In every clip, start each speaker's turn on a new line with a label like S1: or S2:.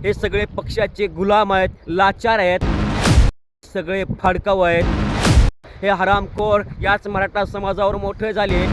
S1: हे सगळे पक्षाचे गुलाम आहेत, लाचार आहेत, सगळे फाडकाऊ आहेत. हे हरामखोर याच मराठा समाजावर मोठे झाले.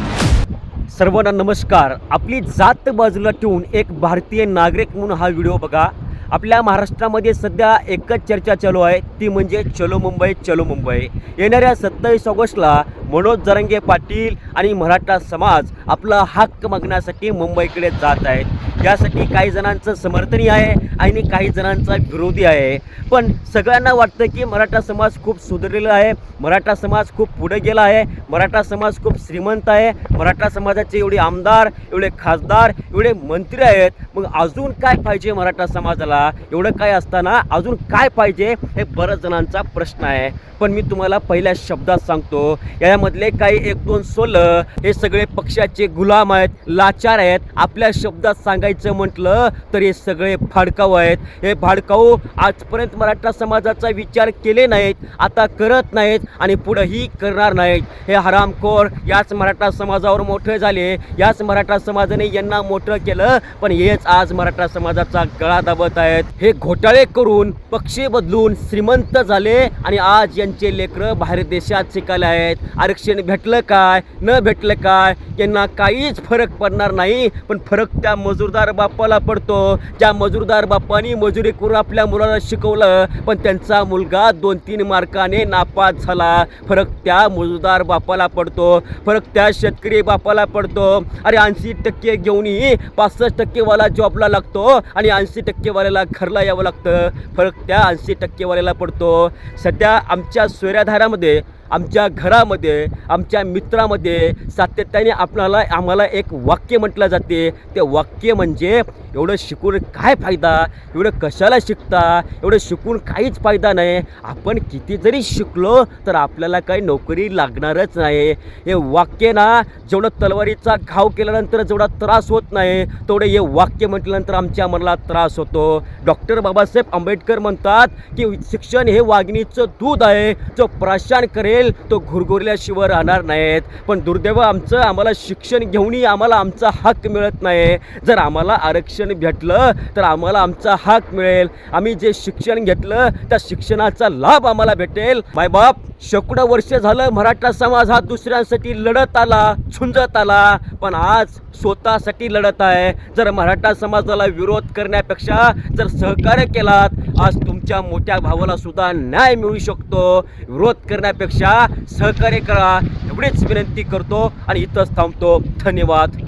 S1: सर्वांना नमस्कार. आपली जात बाजूला ठेवून एक भारतीय नागरिक म्हणून हा व्हिडिओ बघा. आपल्या महाराष्ट्रामध्ये सध्या एकच चर्चा चालू आहे, ती म्हणजे चलो मुंबई चलो मुंबई. येणाऱ्या 27 ऑगस्टला मनोज जरांगे पाटील आणि मराठा समाज आपला हक्क मागण्यासाठी मुंबईकडे जात आहेत. यासाठी काही जणांचं समर्थनही आहे आणि काही जणांचा विरोधी आहे. पण सगळ्यांना वाटतं की मराठा समाज खूप सुधारलेला आहे, मराठा समाज खूप पुढे गेला आहे, मराठा समाज खूप श्रीमंत आहे, मराठा समाजाचे एवढे आमदार, एवढे खासदार, एवढे मंत्री आहेत. मग अजून काय पाहिजे मराठा समाजाला? एवढं काय असताना अजून काय पाहिजे, हे बऱ्याच जणांचा प्रश्न आहे. पण मी तुम्हाला पहिल्या शब्दात सांगतो, यामधले काही 1-2 सोलं हे सगळे पक्षाचे गुलाम आहेत, लाचार आहेत. आपल्या शब्दात सांगायचं म्हटलं तर हे सगळे फाडकाऊ आहेत. हे फाडकाऊ आजपर्यंत मराठा समाजाचा विचार केले नाहीत, आता करत नाहीत आणि पुढेही करणार नाहीत. हे हरामखोर याच मराठा समाजावर मोठे झाले, याच मराठा समाजाने यांना मोठं केलं, पण हेच आज मराठा समाजाचा गळा दाबत आहेत. हे घोटाळे करून पक्ष बदलून श्रीमंत झाले आणि आज यांचे लेकरं बाहेर देशात शिकायला आहेत. आरक्षण भेटलं काय न भेटलं काय यांना काहीच फरक पडणार नाही. पण फरक त्या मजूरदार बापाला पडतो. ज्या मजूरदार बापानी मजुरी करून आपल्या मुलाला शिकवलं, पण त्यांचा मुलगा 2-3 मार्काने नापास झाला. फरक त्या मजूरदार बापाला पडतो, फरक त्या शेतकरी बापाला पडतो. अरे 80% घेऊनही 65% वाला जॉबला लागतो आणि 80% वाल्याला घरला यावं लागतं. फरक त्या 80% वाल्याला पडतो. सध्या आमच्या सोयऱ्याधारामध्ये, आमच्या घरामध्ये, आमच्या मित्रामध्ये सातत्याने आम्हाला एक वाक्य म्हटलं जाते. ते वाक्य म्हणजे, एवढं शिकून काय फायदा, एवढं कशाला शिकता, एवढं शिकून काहीच फायदा नाही, आपण किती जरी शिकलो तर आपल्याला काही नोकरी लागणारच नाही. हे वाक्य ना, जेवढं तलवारीचा घाव केल्यानंतर जेवढा त्रास होत नाही, तेवढे हे वाक्य म्हटल्यानंतर आमच्या मनाला त्रास होतो. डॉक्टर बाबासाहेब आंबेडकर म्हणतात की शिक्षण हे वाघिणीचं दूध आहे, जो प्राशन करेल तो घुरघुरल्याशिवाय राहणार नाहीत. पण दुर्दैव आम्हाला शिक्षण घेऊनही आम्हाला आमचा हक्क मिळत नाही. जर आम्हाला आरक्षण भेटलं तर आम्हाला आमचा हक मिळेल. आम्ही जे शिक्षण घेतलं त्या शिक्षणाचा लाभ आम्हाला भेटेल. मायबाप, शेकडो वर्ष झालं मराठा समाज हा दुसऱ्यांसाठी लढत आला, झुंजत आला, पण आज स्वतःसाठी लढत आहे. जर मराठा समाजाला विरोध करण्यापेक्षा जर सहकार्य केलात, आज तुमच्या मोठ्या भावाला सुद्धा न्याय मिळू शकतो. विरोध करण्यापेक्षा सहकार्य करा, एवढीच विनंती करतो आणि इथंच थांबतो. धन्यवाद.